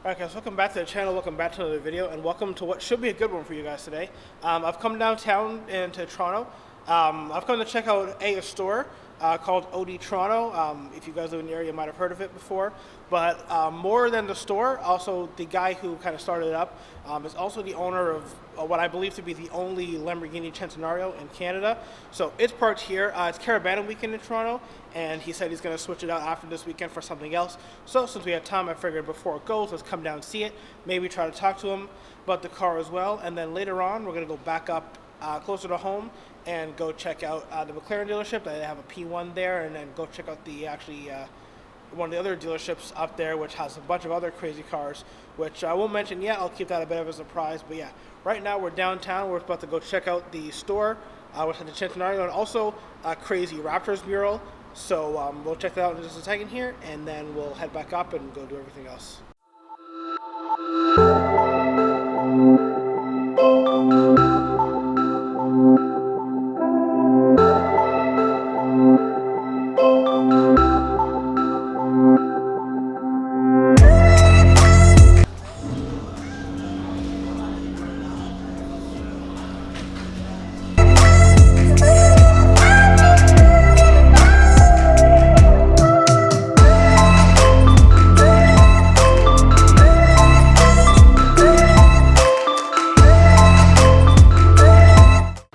Alright guys, welcome back to the channel, welcome back to another video, and welcome to what should be a good one for you guys today. I've come downtown into Toronto. I've come to check out a store called OD Toronto. If you guys live in the area, you might have heard of it before. But more than the store, also the guy who kind of started it up is also the owner of what I believe to be the only Lamborghini CENTENARIO in Canada. So it's parked here. It's Caravan weekend in Toronto, and he said he's going to switch it out after this weekend for something else. So since we have time, I figured before it goes, let's come down and see it. Maybe try to talk to him about the car as well. And then later on, we're going to go back up closer to home and go check out the McLaren dealership. They have a P1 there, and then go check out the one of the other dealerships up there, which has a bunch of other crazy cars, which I won't mention yet. I'll keep that a bit of a surprise. But yeah, right now we're downtown. We're about to go check out the store, which has the Centenario and also a crazy Raptors mural. So we'll check that out in just a second here, and then we'll head back up and go do everything else.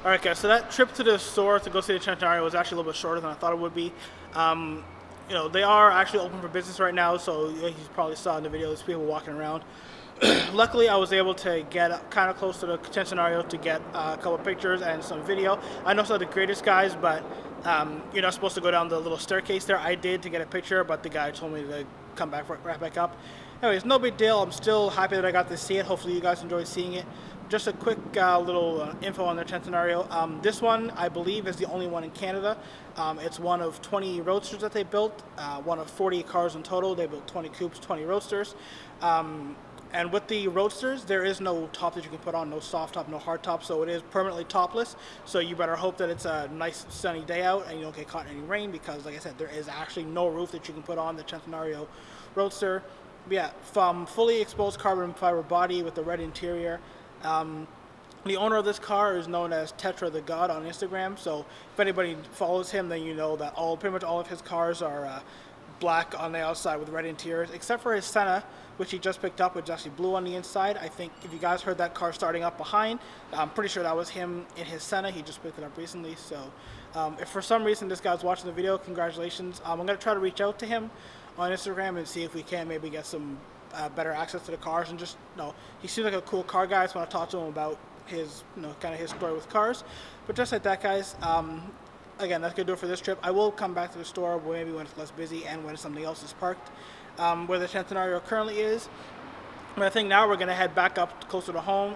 Alright guys, so that trip to the store to go see the Centenario was actually a little bit shorter than I thought it would be. You know, they are actually open for business right now, so you probably saw in the video there's people walking around. Luckily, I was able to get kind of close to the Centenario to get a couple of pictures and some video. I know some of the greatest guys, but you're not supposed to go down the little staircase there. I did to get a picture, but the guy told me to come back right back up. Anyways, no big deal. I'm still happy that I got to see it. Hopefully you guys enjoyed seeing it. Just a quick little info on the Centenario. This one, I believe, is the only one in Canada. It's one of 20 roadsters that they built, one of 40 cars in total. They built 20 coupes, 20 roadsters. And with the roadsters, there is no top that you can put on, no soft top, no hard top, so it is permanently topless. So you better hope that it's a nice sunny day out and you don't get caught in any rain, because like I said, there is actually no roof that you can put on the Centenario roadster. But yeah, from fully exposed carbon fiber body with the red interior. The owner of this car is known as Tetra the God on Instagram, so if anybody follows him, then you know that pretty much all of his cars are black on the outside with red interiors, except for his Senna, which he just picked up, which is actually blue on the inside. I think if you guys heard that car starting up behind, I'm pretty sure that was him in his Senna. He just picked it up recently. So if for some reason this guy's watching the video, congratulations. I'm going to try to reach out to him on Instagram and see if we can maybe get some better access to the cars, and just, you know, he seems like a cool car guy. I just want to talk to him about his, you know, kind of his story with cars. But just like that, guys, again, that's gonna do it for this trip. I will come back to the store maybe when it's less busy and when something else is parked where the Centenario currently is. But I think now we're gonna head back up closer to home,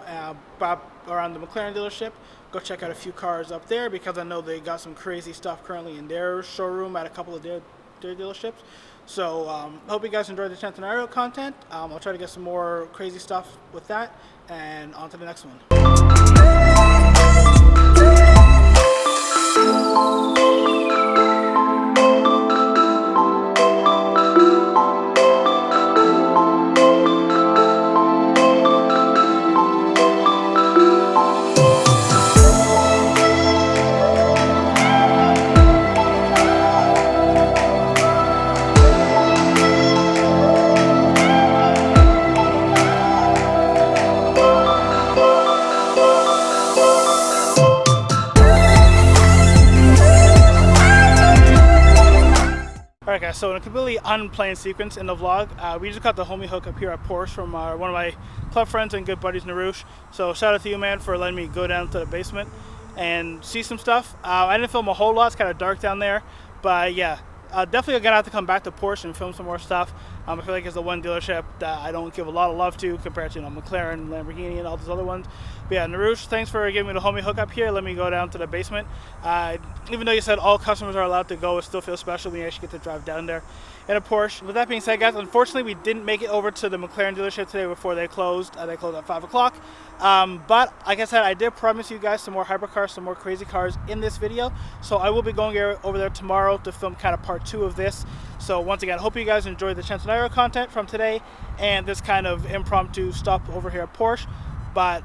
around the McLaren dealership, go check out a few cars up there, because I know they got some crazy stuff currently in their showroom at a couple of their dealerships. So hope you guys enjoyed the Centenario content. I'll try to get some more crazy stuff with that, and on to the next one. Alright guys, so in a completely unplanned sequence in the vlog, we just got the homie hook up here at Porsche from one of my club friends and good buddies, Narush. So shout out to you, man, for letting me go down to the basement and see some stuff. I didn't film a whole lot, it's kind of dark down there, but yeah, definitely gonna have to come back to Porsche and film some more stuff. I feel like it's the one dealership that I don't give a lot of love to compared to, you know, McLaren, Lamborghini, and all those other ones. But yeah, Narush, thanks for giving me the homie hook up here. Let me go down to the basement. Even though you said all customers are allowed to go, it still feels special when you actually get to drive down there in a Porsche. With that being said, guys, unfortunately we didn't make it over to the McLaren dealership today before they closed. They closed at 5 o'clock. But like I said, I did promise you guys some more hypercars, some more crazy cars in this video. So I will be going over there tomorrow to film kind of part 2 of this. So once again, I hope you guys enjoyed the Centenario content from today and this kind of impromptu stop over here at Porsche. But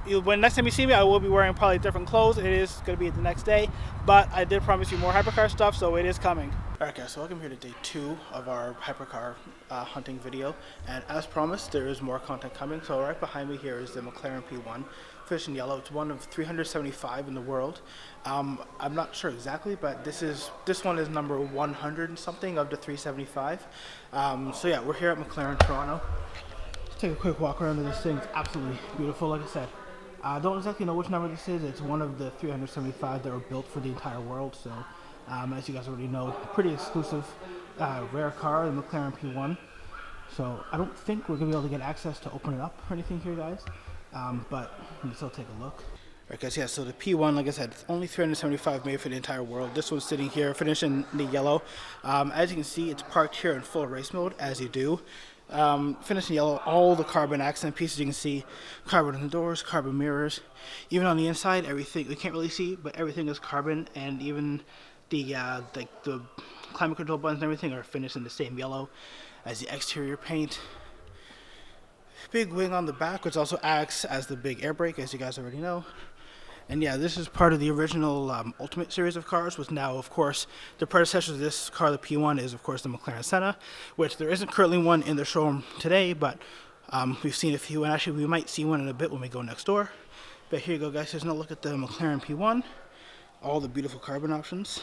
when next time you see me, I will be wearing probably different clothes. It is going to be the next day, but I did promise you more hypercar stuff, so it is coming. Alright guys, so welcome here to day 2 of our hypercar hunting video, and as promised, there is more content coming. So right behind me here is the McLaren P1, finished in yellow. It's one of 375 in the world. I'm not sure exactly, but this one is number 100 and something of the 375. So yeah, we're here at McLaren Toronto. Let's take a quick walk around this thing. It's absolutely beautiful, like I said. I don't exactly know which number this is. It's one of the 375 that were built for the entire world. So, as you guys already know, pretty exclusive, rare car, the McLaren P1. So, I don't think we're going to be able to get access to open it up or anything here, guys. But we can still take a look. Alright guys, yeah, so the P1, like I said, it's only 375 made for the entire world. This one's sitting here, finished in the yellow. As you can see, it's parked here in full race mode, as you do. Finished in yellow, all the carbon accent pieces you can see, carbon in the doors, carbon mirrors, even on the inside, everything we can't really see, but everything is carbon, and even the the climate control buttons and everything are finished in the same yellow as the exterior paint. Big wing on the back, which also acts as the big air brake, as you guys already know. And yeah, this is part of the original Ultimate series of cars, which now, of course, the predecessor to this car, the P1, is, of course, the McLaren Senna, which there isn't currently one in the showroom today, but we've seen a few, and actually we might see one in a bit when we go next door. But here you go, guys. Here's another look at the McLaren P1, all the beautiful carbon options.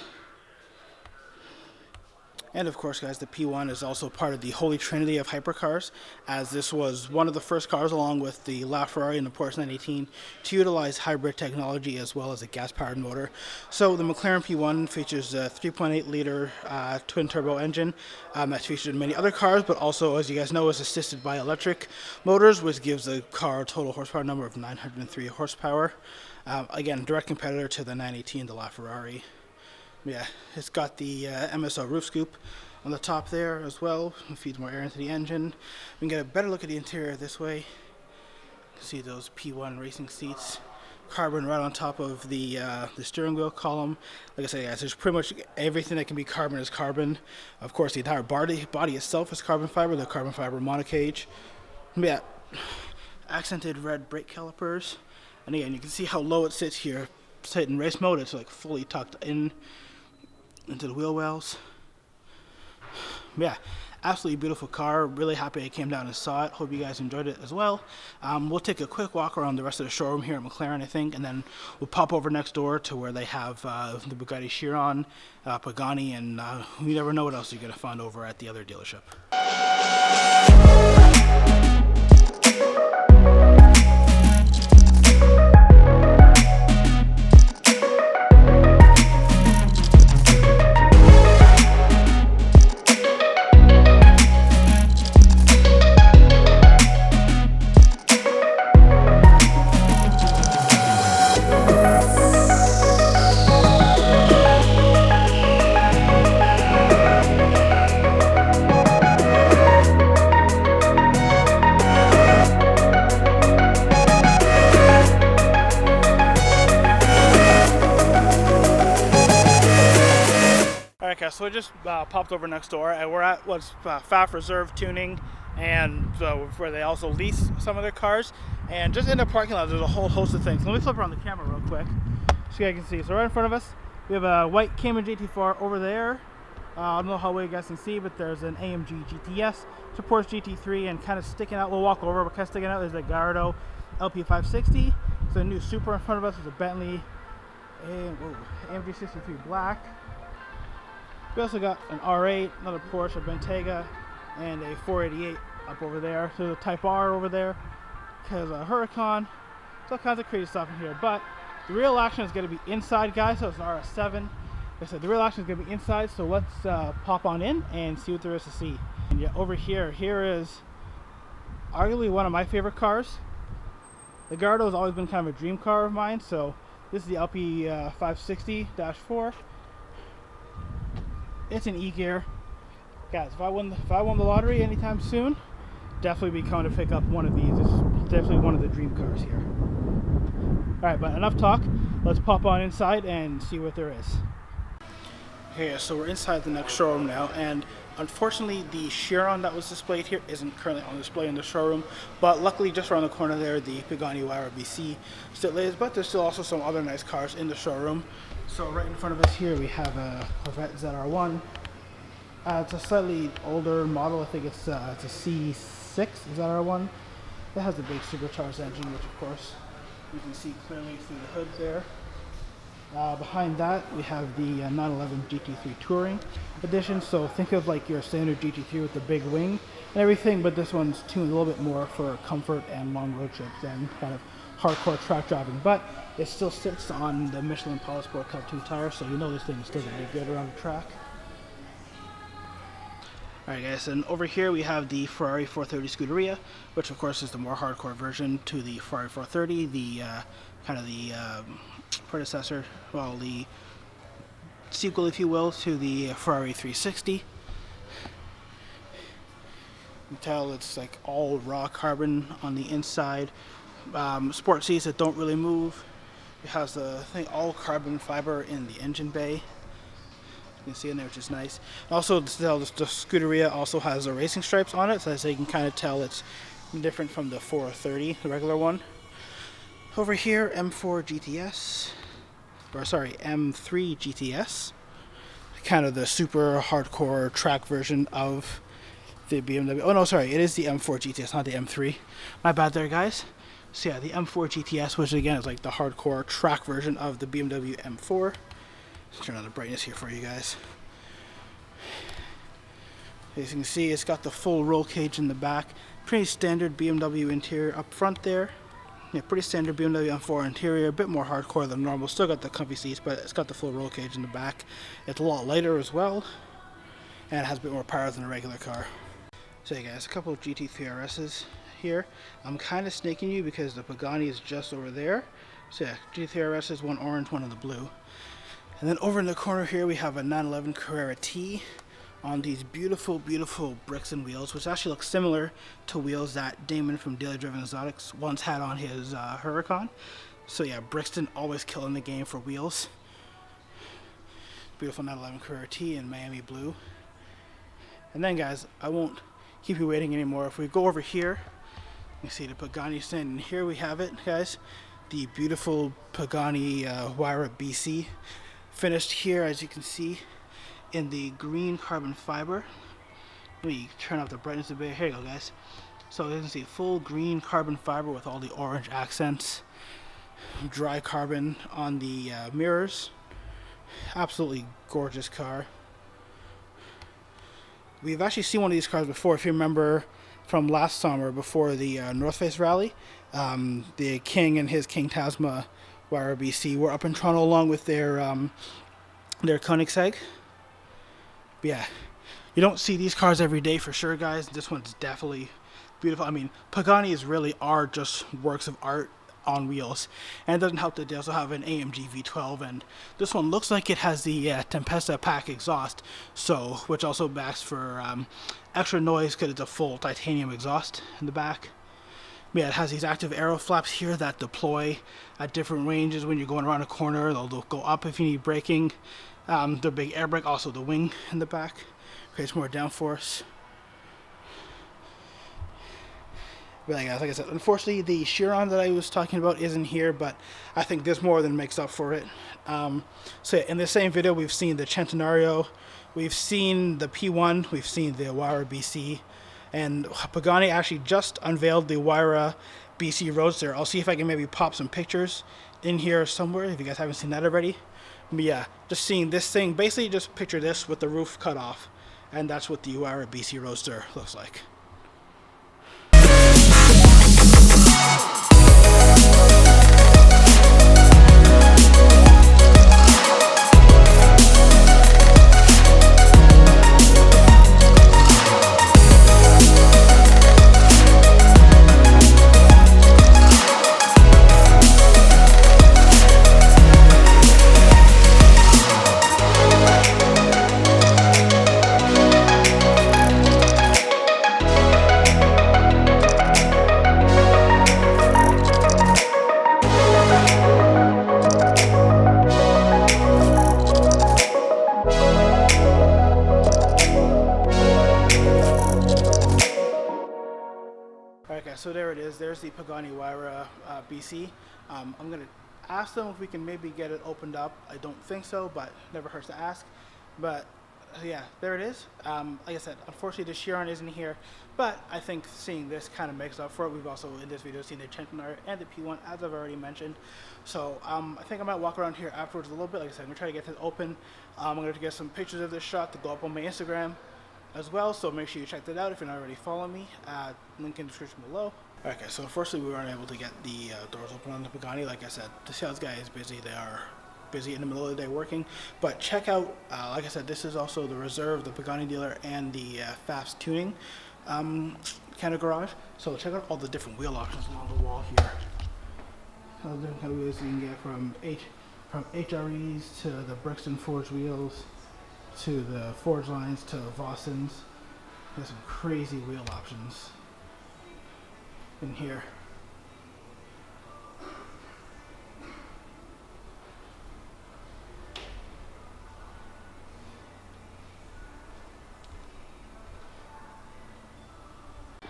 And of course, guys, the P1 is also part of the holy trinity of hypercars, as this was one of the first cars, along with the LaFerrari and the Porsche 918, to utilize hybrid technology as well as a gas-powered motor. So the McLaren P1 features a 3.8-liter twin-turbo engine that's featured in many other cars, but also, as you guys know, is assisted by electric motors, which gives the car a total horsepower number of 903 horsepower. Again, direct competitor to the 918, the LaFerrari. Yeah, it's got the MSO roof scoop on the top there as well. It feeds more air into the engine. We can get a better look at the interior this way. You can see those P1 racing seats. Carbon right on top of the steering wheel column. Like I said, guys, there's pretty much everything that can be carbon is carbon. Of course, the entire body itself is carbon fiber, the carbon fiber monocage. Yeah, accented red brake calipers. And again, you can see how low it sits here. Set in race mode, it's like fully tucked in into the wheel wells. Yeah, absolutely beautiful car. Really happy I came down and saw it. Hope you guys enjoyed it as well. We'll take a quick walk around the rest of the showroom here at McLaren, I think, and then we'll pop over next door to where they have the Bugatti Chiron, Pagani, and you never know what else you're going to find over at the other dealership. So I just popped over next door, and we're at what's Pfaff Reserve Tuning, and where they also lease some of their cars. And just in the parking lot, there's a whole host of things. Let me flip around the camera real quick so you guys can see. So right in front of us, we have a white Cayman GT4 over there. I don't know how well you guys can see, but there's an AMG GTS, supports GT3, and kind of sticking out, we'll walk over, but kind of sticking out is a Gallardo LP560. So a new Super in front of us is a Bentley AMG 63 Black. We also got an R8, another Porsche, a Bentayga, and a 488 up over there. So there's a Type R over there, because a Huracan. There's all kinds of crazy stuff in here. But the real action is going to be inside, guys. So it's an RS7. Like I said, the real action is going to be inside. So let's pop on in and see what there is to see. And yeah, over here is arguably one of my favorite cars. The Gallardo has always been kind of a dream car of mine. So this is the LP 560-4. It's an E-gear, Guys, if I won the lottery anytime soon, definitely be coming to pick up one of these. This is definitely one of the dream cars here. Alright, but enough talk. Let's pop on inside and see what there is. Okay, so we're inside the next showroom now, and unfortunately the Chiron that was displayed here isn't currently on display in the showroom, but luckily just around the corner there the Pagani Huayra BC still is, but there's still also some other nice cars in the showroom. So right in front of us here we have a Corvette ZR1. It's a slightly older model. I think it's a C6 ZR1. It has a big supercharged engine, which of course you can see clearly through the hood there. Behind that we have the 911 GT3 Touring edition. So think of like your standard GT3 with the big wing and everything, but this one's tuned a little bit more for comfort and long road trips and kind of hardcore track driving. But it still sits on the Michelin Pilot Sport Cup 2 tire, so you know this thing is still going to be good around the track. Alright guys, and over here we have the Ferrari 430 Scuderia, which of course is the more hardcore version to the Ferrari 430, the kind of the predecessor, well, the sequel, if you will, to the Ferrari 360. You can tell it's like all raw carbon on the inside. Sport seats that don't really move. It has the thing all carbon fiber in the engine bay. You can see in there, which is nice. Also, the Scuderia also has the racing stripes on it, so you can kind of tell it's different from the 430, the regular one. Over here, M3 GTS, kind of the super hardcore track version of the BMW. Oh no, sorry, it is the M4 GTS, not the M3. My bad there, guys. So yeah, the M4 GTS, which again is like the hardcore track version of the BMW M4. Let's turn on the brightness here for you guys. As you can see, it's got the full roll cage in the back. Pretty standard BMW interior up front there. Yeah, pretty standard BMW M4 interior, a bit more hardcore than normal. Still got the comfy seats, but it's got the full roll cage in the back. It's a lot lighter as well, and it has a bit more power than a regular car. So yeah guys, a couple of GT3 RS's here. I'm kind of snaking you because the Pagani is just over there. So yeah, GT3 RS's, one orange, one in the blue. And then over in the corner here we have a 911 Carrera T on these beautiful, beautiful Brixton wheels, which actually look similar to wheels that Damon from Daily Driven Exotics once had on his Huracan. So yeah, Brixton always killing the game for wheels. Beautiful 911 Carrera T in Miami blue. And then guys, I won't keep you waiting anymore. If we go over here, you see the Pagani stand, and here we have it, guys. The beautiful Pagani Huayra BC. Finished here, as you can see, in the green carbon fiber. Let me turn up the brightness a bit. Here you go, guys. So you can see full green carbon fiber with all the orange accents. Dry carbon on the mirrors. Absolutely gorgeous car. We've actually seen one of these cars before, if you remember from last summer before the North Face rally. The King and his King Tasma Huayra BC were up in Toronto along with their Koenigsegg. But yeah, you don't see these cars every day for sure, guys. This one's definitely beautiful. I mean, Paganis really are just works of art on wheels, and it doesn't help that they also have an AMG V12, and this one looks like it has the Tempesta pack exhaust, so which also backs for extra noise because it's a full titanium exhaust in the back. Yeah, it has these active aero flaps here that deploy at different ranges when you're going around a corner. They'll go up if you need braking. The big air brake, also the wing in the back, creates more downforce. But yeah, guys, like I said, unfortunately the Chiron that I was talking about isn't here, but I think this more than makes up for it. So yeah, in the same video we've seen the Centenario, we've seen the P1, we've seen the Huayra BC, and Pagani actually just unveiled the Huayra BC Roadster. I'll see if I can maybe pop some pictures in here somewhere if you guys haven't seen that already. But yeah, just seeing this thing, basically just picture this with the roof cut off, and that's what the Huayra BC Roadster looks like. so there it is. There's the Pagani Huayra BC. I'm gonna ask them if we can maybe get it opened up. I don't think so, but never hurts to ask. But yeah, there it is. Like I said, unfortunately the Chiron isn't here, but I think seeing this kind of makes up for it. We've also in this video seen the Centenario and the P1, as I've already mentioned. So I think I might walk around here afterwards a little bit. Like I said, I'm gonna try to get this open. I'm gonna get some pictures of this shot to go up on my Instagram as well, so make sure you check that out if you're not already following me. Link in the description below. Okay, so unfortunately we weren't able to get the doors open on the Pagani. Like I said, the sales guy is busy. They are busy in the middle of the day working. But check out, like I said, this is also the Reserve, the Pagani dealer, and the Pfaff's tuning kind of garage. So check out all the different wheel options along the wall here. All the different kind of wheels you can get from HREs to the Brixton forged wheels, to the forged lines, to Vossens. There's some crazy wheel options in here.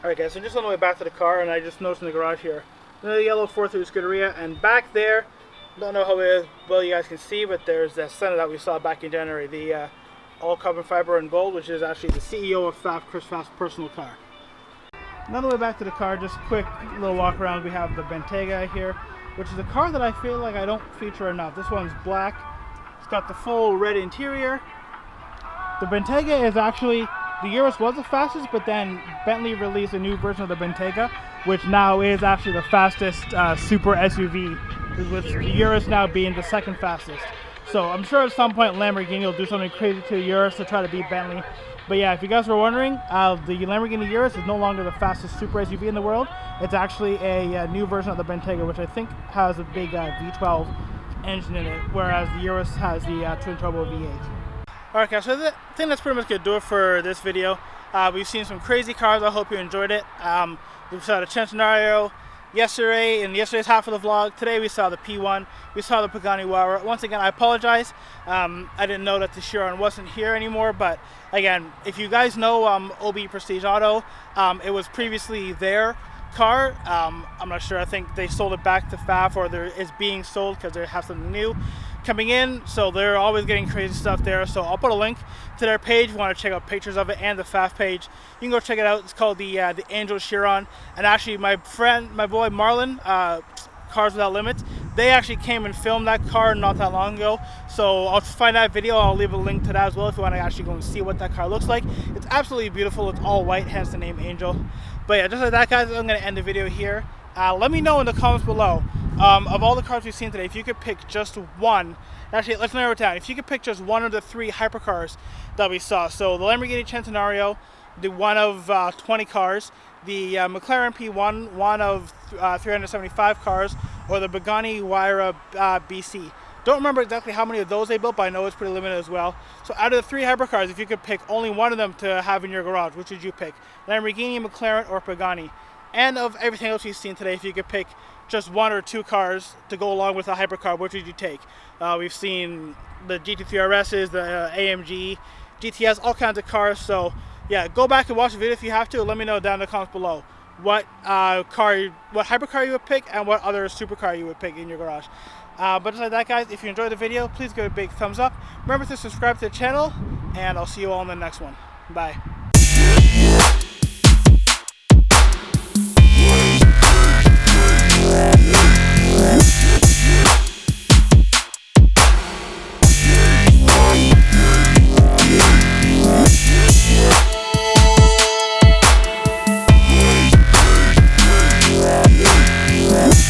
Alright guys, so just on the way back to the car, and I just noticed in the garage here, the yellow 4-through Scuderia, and back there, don't know how well you guys can see, but there's that Senna that we saw back in January, the all carbon fiber and gold, which is actually the CEO of Pfaff, Chris Pfaff's personal car. Another way back to the car, just quick little walk around. We have the Bentayga here, which is a car that I feel like I don't feature enough. This one's black. It's got the full red interior. The Bentayga is actually, the Urus was the fastest, but then Bentley released a new version of the Bentayga, which now is actually the fastest super SUV, with the Urus now being the second fastest. So I'm sure at some point Lamborghini will do something crazy to the Urus to try to beat Bentley. But yeah, if you guys were wondering, the Lamborghini Urus is no longer the fastest super SUV in the world. It's actually a new version of the Bentayga, which I think has a big V12 engine in it, whereas the Urus has the twin turbo V8. Alright guys, so I think that's pretty much going to do it for this video. We've seen some crazy cars. I hope you enjoyed it. We saw the Centenario yesterday, in yesterday's half of the vlog. Today we saw the P1, we saw the Pagani Huayra. Once again, I apologize. I didn't know that the Chiron wasn't here anymore, but again, if you guys know OB Prestige Auto, it was previously their car. I'm not sure, I think they sold it back to Pfaff, or it's being sold because they have something new coming in, so they're always getting crazy stuff there. So I'll put a link to their page if you want to check out pictures of it, and the Pfaff page. You can go check it out. It's called the Angel Chiron. And actually my boy Marlon, Cars Without Limits, they actually came and filmed that car not that long ago. So I'll find that video. I'll leave a link to that as well if you want to actually go and see what that car looks like. It's absolutely beautiful. It's all white, hence the name Angel. But yeah, just like that guys, I'm going to end the video here. Let me know in the comments below, of all the cars we've seen today, if you could pick just one. Actually, let's narrow it down. If you could pick just one of the 3 hypercars that we saw. So the Lamborghini Centenario, the one of 20 cars, the McLaren P1, one of 375 cars, or the Pagani Huayra BC. Don't remember exactly how many of those they built, but I know it's pretty limited as well. So out of the 3 hypercars, if you could pick only one of them to have in your garage, which would you pick? Lamborghini, McLaren, or Pagani? And of everything else you've seen today, if you could pick just 1 or 2 cars to go along with a hypercar, which would you take? We've seen the GT3 RSs, the AMG, GTS, all kinds of cars. So yeah, go back and watch the video if you have to. Let me know down in the comments below what hypercar you would pick and what other supercar you would pick in your garage. But just like that guys, if you enjoyed the video, please give it a big thumbs up. Remember to subscribe to the channel, and I'll see you all in the next one. Bye.